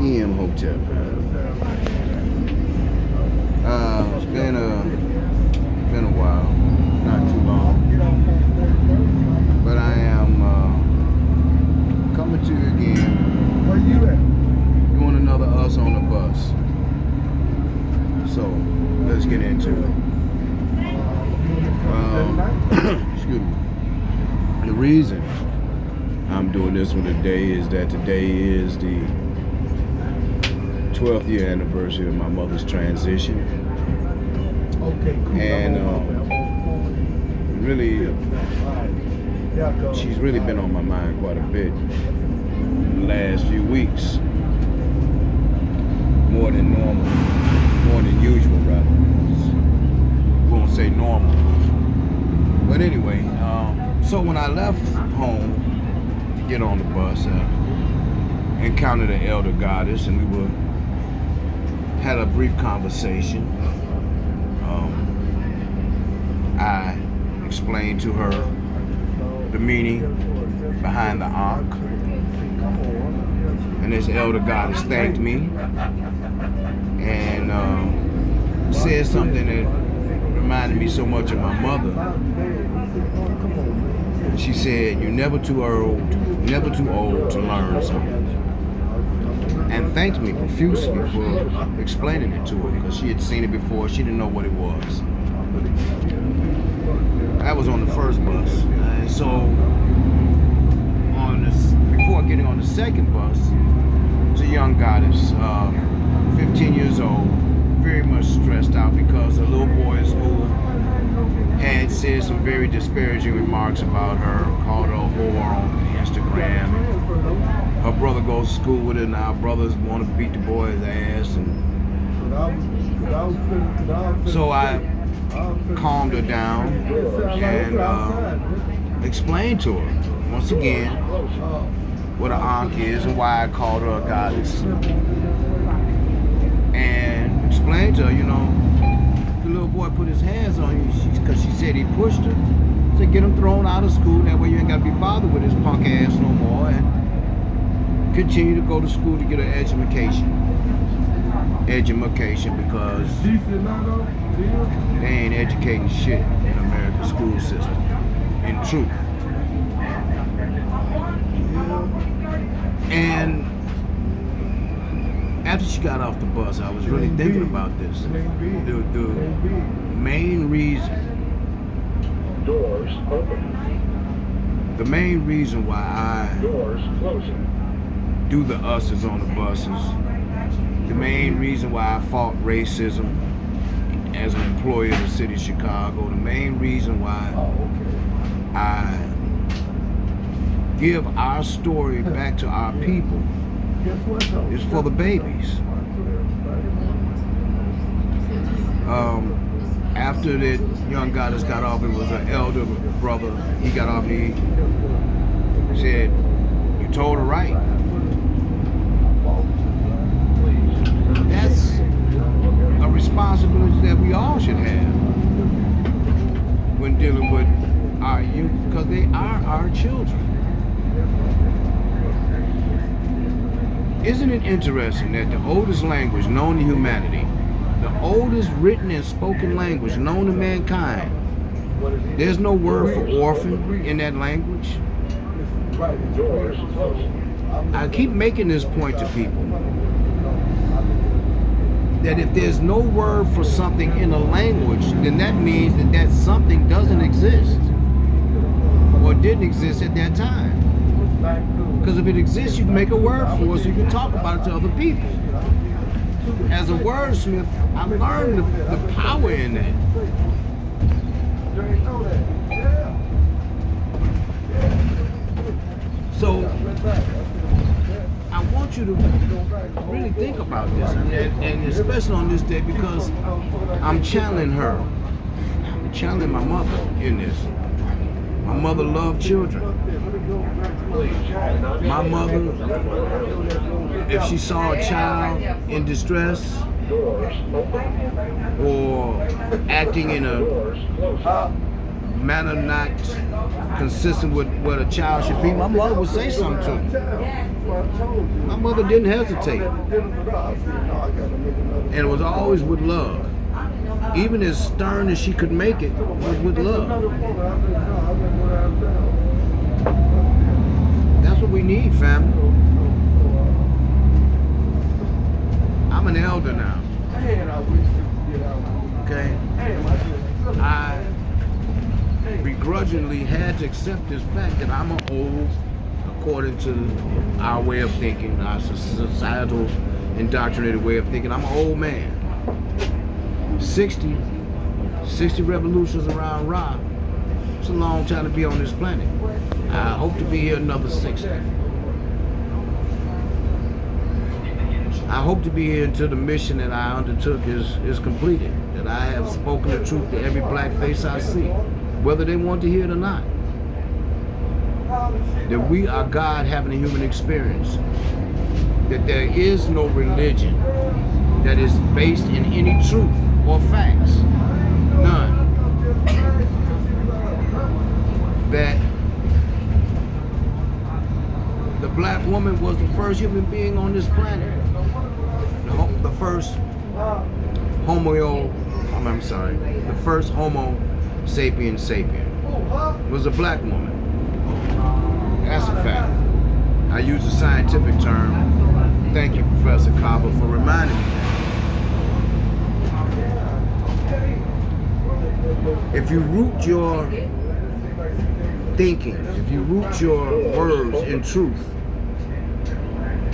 EM Hotel. It's been a while, not too long, but I am coming to you again. Where you at? Doing another Us on the Bus. So let's get into it. Excuse me. The reason I'm doing this one today is that today is the 12th year anniversary of my mother's transition. Okay, cool. And really, she's really been on my mind quite a bit the last few weeks. More than normal, more than usual rather. Won't say normal. But anyway, so when I left home to get on the bus, encountered an elder goddess, and we had a brief conversation. I explained to her the meaning behind the Ankh, and this elder goddess thanked me and said something that reminded me so much of my mother. She said, "You're never too old to learn something," and thanked me profusely for explaining it to her because she had seen it before. She didn't know what it was. That was on the first bus, and so before getting on the second bus, it's a young goddess, 15 years old, very much stressed out because a little boy at school had said some very disparaging remarks about her, called her a whore on Instagram. Her brother goes to school with her, and our brothers want to beat the boy's ass. And so I calmed her down and explained to her, once again, what an Ankh is and why I called her a goddess. And explained to her, the little boy put his hands on you because she said he pushed her. So get him thrown out of school, that way you ain't got to be bothered with his punk ass no more, and continue to go to school to get an education because they ain't educating shit in American school system, in truth. And after she got off the bus, I was really thinking about this. The main reason, Doors open. the main reason why I Doors closing. do the Us's on the buses, the main reason why I fought racism as an employee of the city of Chicago, the main reason why I give our story back to our people is for the babies. After that young goddess got off, it was an elder brother. He got off, he said, "You told her right." That's a responsibility that we all should have when dealing with our youth, because they are our children. Isn't it interesting that the oldest language known to humanity, the oldest written and spoken language known to mankind, there's no word for orphan in that language? Doors closing. I keep making this point to people, that if there's no word for something in a language, then that means that that something doesn't exist or didn't exist at that time. Because if it exists, you can make a word for it so you can talk about it to other people. As a wordsmith, I learned the power in that. So I want you to really think about this, and especially on this day, because I'm channeling her. I'm channeling my mother in this. My mother loved children. My mother, if she saw a child in distress or acting in a manner not consistent with what a child should be, my mother would say something to me. My mother didn't hesitate. And it was always with love. Even as stern as she could make it, was with love. That's what we need, family. I'm an elder now. Okay? I begrudgingly had to accept this fact that I'm an old, according to our way of thinking, our societal indoctrinated way of thinking, I'm an old man. 60 revolutions around Ra. It's a long time to be on this planet. I hope to be here another 60. I hope to be here until the mission that I undertook is completed. That I have spoken the truth to every black face I see, whether they want to hear it or not. That we are God having a human experience. That there is no religion that is based in any truth or facts. None. That the black woman was the first human being on this planet. The first the first Homo sapien sapien was a black woman. That's a fact. I use a scientific term. Thank you, Professor Kaba, for reminding me that. If you root your thinking, if you root your words in truth,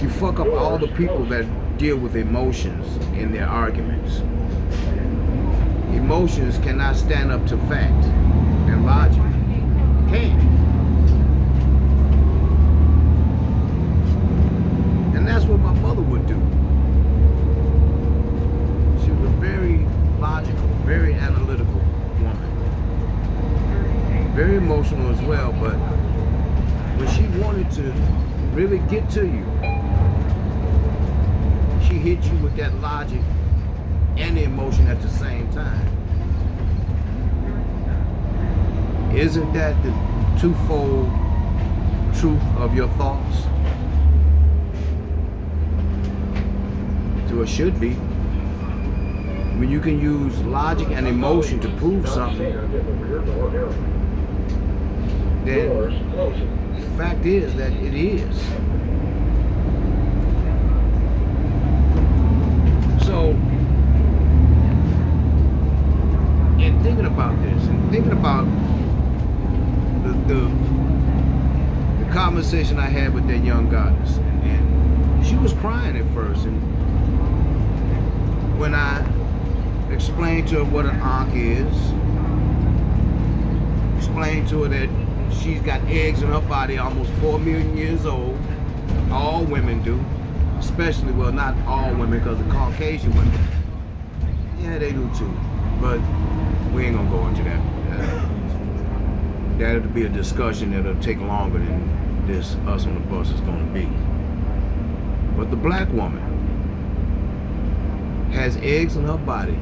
you fuck up all the people that deal with emotions in their arguments. Emotions cannot stand up to fact and logic. Can't. And that's what my mother would do. She was a very logical, very analytical woman. Very emotional as well, but when she wanted to really get to you, she hit you with that logic and the emotion at the same time. Isn't that the twofold truth of your thoughts? So it should be. When you can use logic and emotion to prove something, then the fact is that it is. So, in thinking about this, and thinking about the conversation I had with that young goddess, and she was crying at first, and when I explained to her what an Ankh is, explained to her that she's got eggs in her body almost 4 million years old, all women do. Especially, well, not all women, because the Caucasian women, yeah, they do too. But we ain't gonna go into that. That'll be a discussion that'll take longer than this Us on the Bus is gonna be. But the black woman has eggs in her body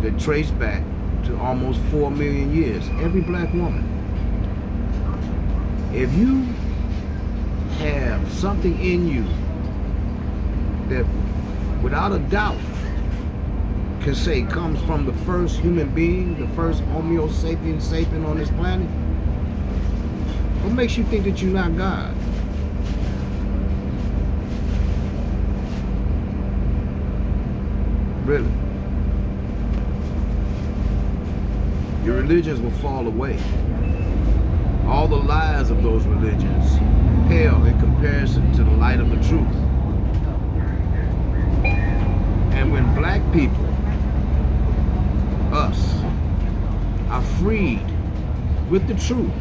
that trace back to almost 4 million years. Every black woman. If you have something in you that without a doubt can say comes from the first human being, the first Homo sapien sapien on this planet, what makes you think that you're not God? Really? Your religions will fall away. All the lies of those religions pale in comparison to the light of the truth. And when black people, us, are freed with the truth,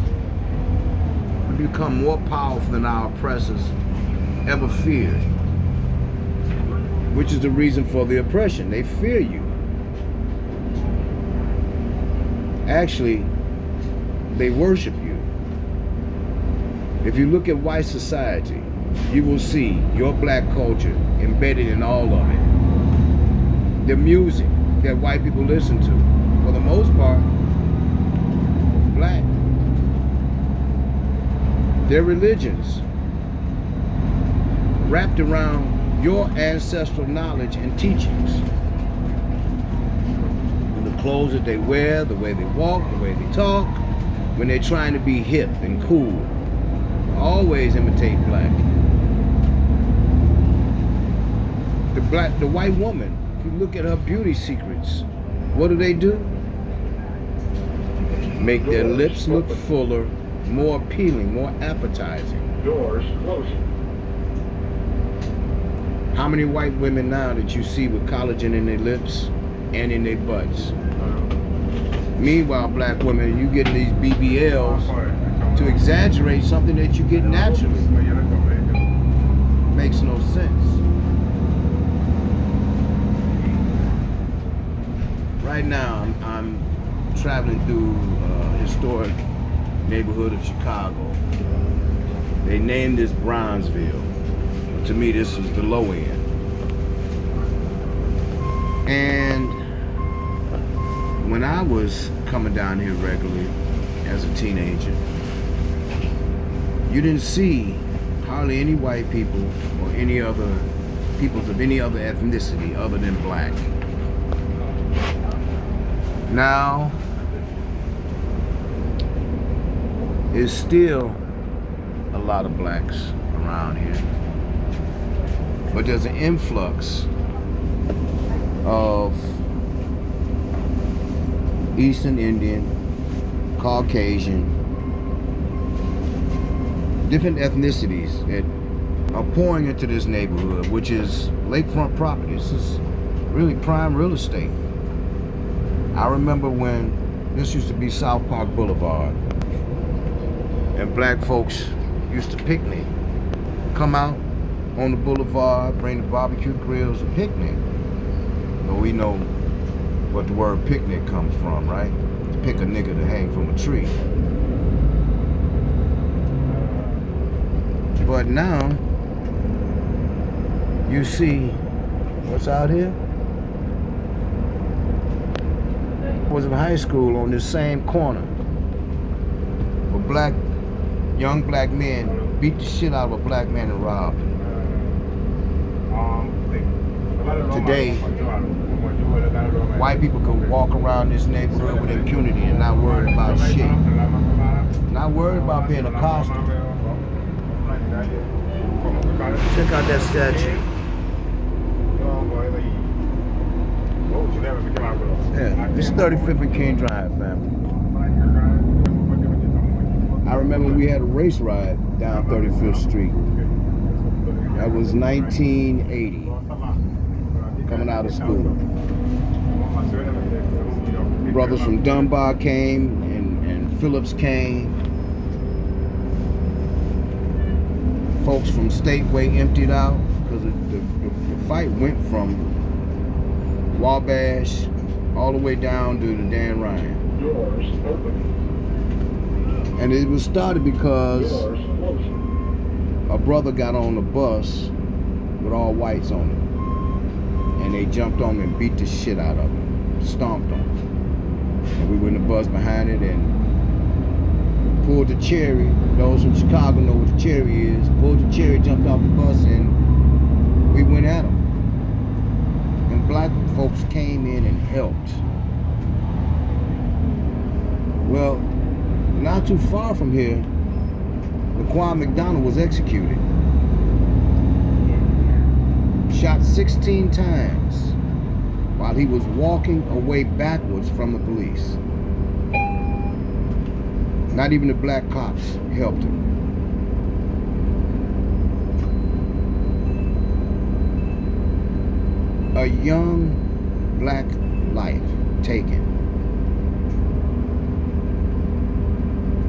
we become more powerful than our oppressors ever feared. Which is the reason for the oppression. They fear you. Actually, they worship you. If you look at white society, you will see your black culture embedded in all of it. The music that white people listen to, for the most part, black. Their religions wrapped around your ancestral knowledge and teachings. And the clothes that they wear, the way they walk, the way they talk, when they're trying to be hip and cool, always imitate black. The white woman, if you look at her beauty secrets, what do? Make their lips look fuller, more appealing, more appetizing. Doors closing. How many white women now that you see with collagen in their lips and in their butts? Meanwhile, black women, you get these BBLs to exaggerate something that you get naturally. Makes no sense. Right now, I'm traveling through a historic neighborhood of Chicago. They named this Brownsville. To me, this is the low end. And when I was coming down here regularly as a teenager, you didn't see hardly any white people or any other peoples of any other ethnicity other than black. Now, there's still a lot of blacks around here, but there's an influx of Eastern Indian, Caucasian, different ethnicities that are pouring into this neighborhood, which is lakefront property. This is really prime real estate. I remember when this used to be South Park Boulevard, and black folks used to picnic. Come out on the boulevard, bring the barbecue grills and picnic. But we know what the word picnic comes from, right? To pick a nigga to hang from a tree. But now, you see what's out here? I was in high school on this same corner where young black men beat the shit out of a black man and robbed him. Today, white people can walk around this neighborhood with impunity and not worried about shit. Not worried about being accosted. Check out that statue. Yeah, this is 35th and King Drive, family. I remember we had a race ride down 35th Street. That was 1980, coming out of school. Brothers from Dunbar came and Phillips came. Folks from Stateway emptied out because the fight went from Wabash all the way down to the Dan Ryan. Doors open. And it was started because Doors closing. a brother got on the bus with all whites on it. And they jumped on him and beat the shit out of him. Stomped on him. And we were in the bus behind it and pulled the cherry. Those from Chicago know what the cherry is. Pulled the cherry, jumped off the bus, and we went at him. And black folks came in and helped. Well, not too far from here, Laquan McDonald was executed. Shot 16 times while he was walking away backwards from the police. Not even the black cops helped him. A young black life taken.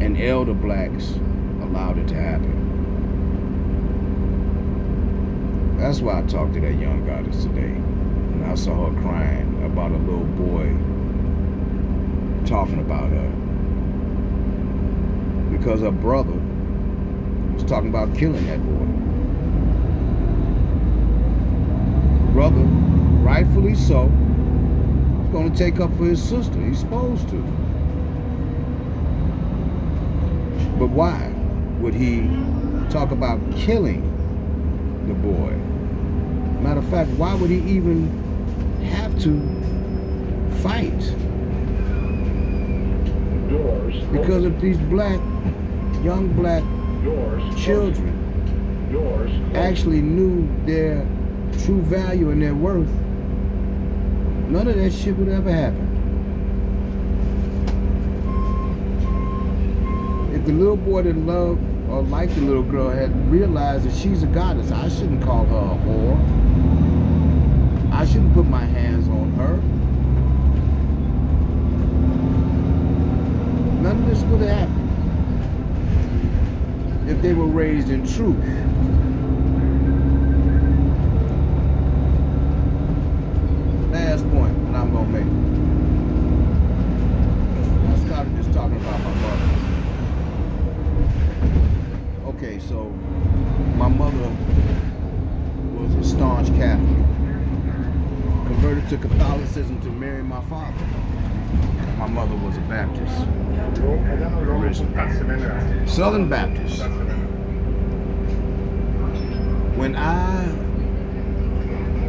And elder blacks allowed it to happen. That's why I talked to that young goddess today. And I saw her crying about a little boy talking about her. Because her brother was talking about killing that boy. Brother, rightfully so, is going to take up for his sister. He's supposed to. But why would he talk about killing the boy? Matter of fact, why would he even have to fight? Doors. Because of these young black Doors. children Doors. actually knew their true value and their worth, none of that shit would ever happen. If the little boy that loved or liked the little girl had realized that she's a goddess, I shouldn't call her a whore. I shouldn't put my hands on her. None of this would have happened if they were raised in truth. Last point that I'm gonna make. I started just talking about my mother. Okay, so my mother was a staunch Catholic. Converted to Catholicism to marry my father. My mother was a Baptist. Originally. Southern Baptist. When I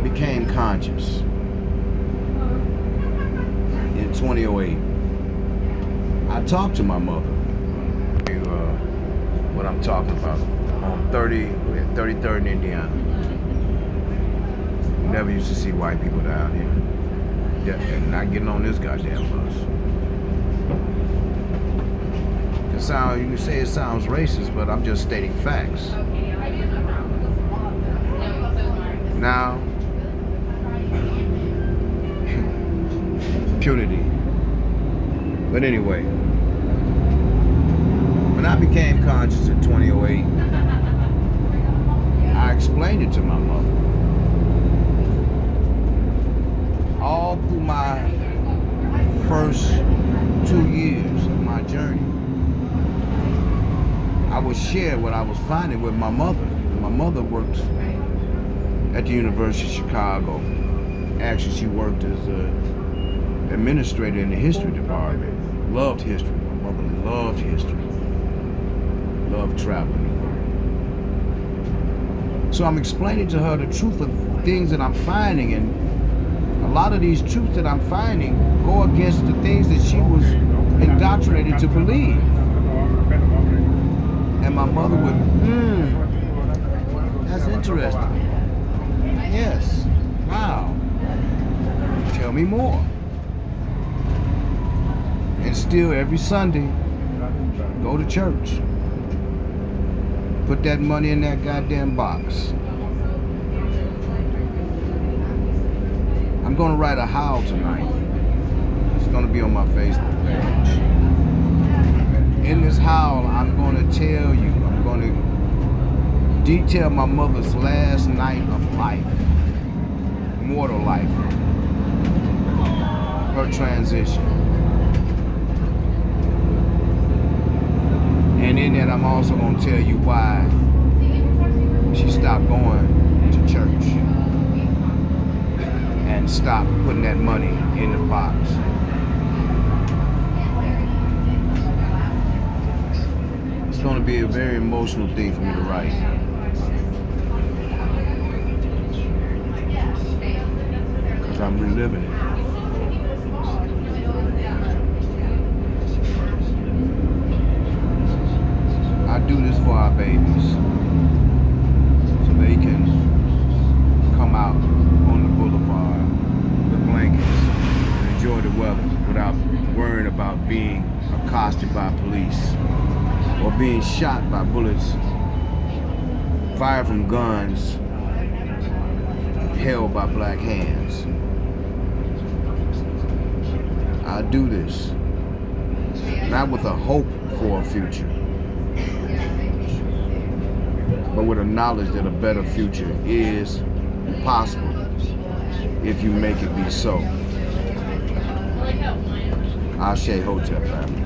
became conscious in 2008, I talked to my mother. What I'm talking about on 33rd in Indiana. Never used to see white people down here. Not getting on this goddamn bus. You can say it sounds racist, but I'm just stating facts. Now, impunity. But anyway, when I became conscious in 2008, I explained it to my mother. All through my first 2 years of my journey, I would share what I was finding with my mother. My mother worked at the University of Chicago. Actually, she worked as an administrator in the history department. Loved history. My mother loved history. Loved traveling the world. So I'm explaining to her the truth of things that I'm finding, and a lot of these truths that I'm finding go against the things that she was indoctrinated to believe. And my mother would, that's interesting. Yes, wow. Tell me more. And still every Sunday, go to church. Put that money in that goddamn box. I'm gonna write a howl tonight. It's gonna be on my Facebook page. In this howl, I'm gonna tell you, I'm gonna detail my mother's last night of life, mortal life, her transition. And in that, I'm also gonna tell you why she stopped going to church and stopped putting that money in the box. It's going to be a very emotional thing for me to write. Because I'm reliving it. I do this for our babies, so they can come out on the boulevard with blankets and enjoy the weather without worrying about being accosted by police or being shot by bullets fired from guns held by black hands. I do this not with a hope for a future, but with a knowledge that a better future is possible if you make it be so. Ashe Hotel family.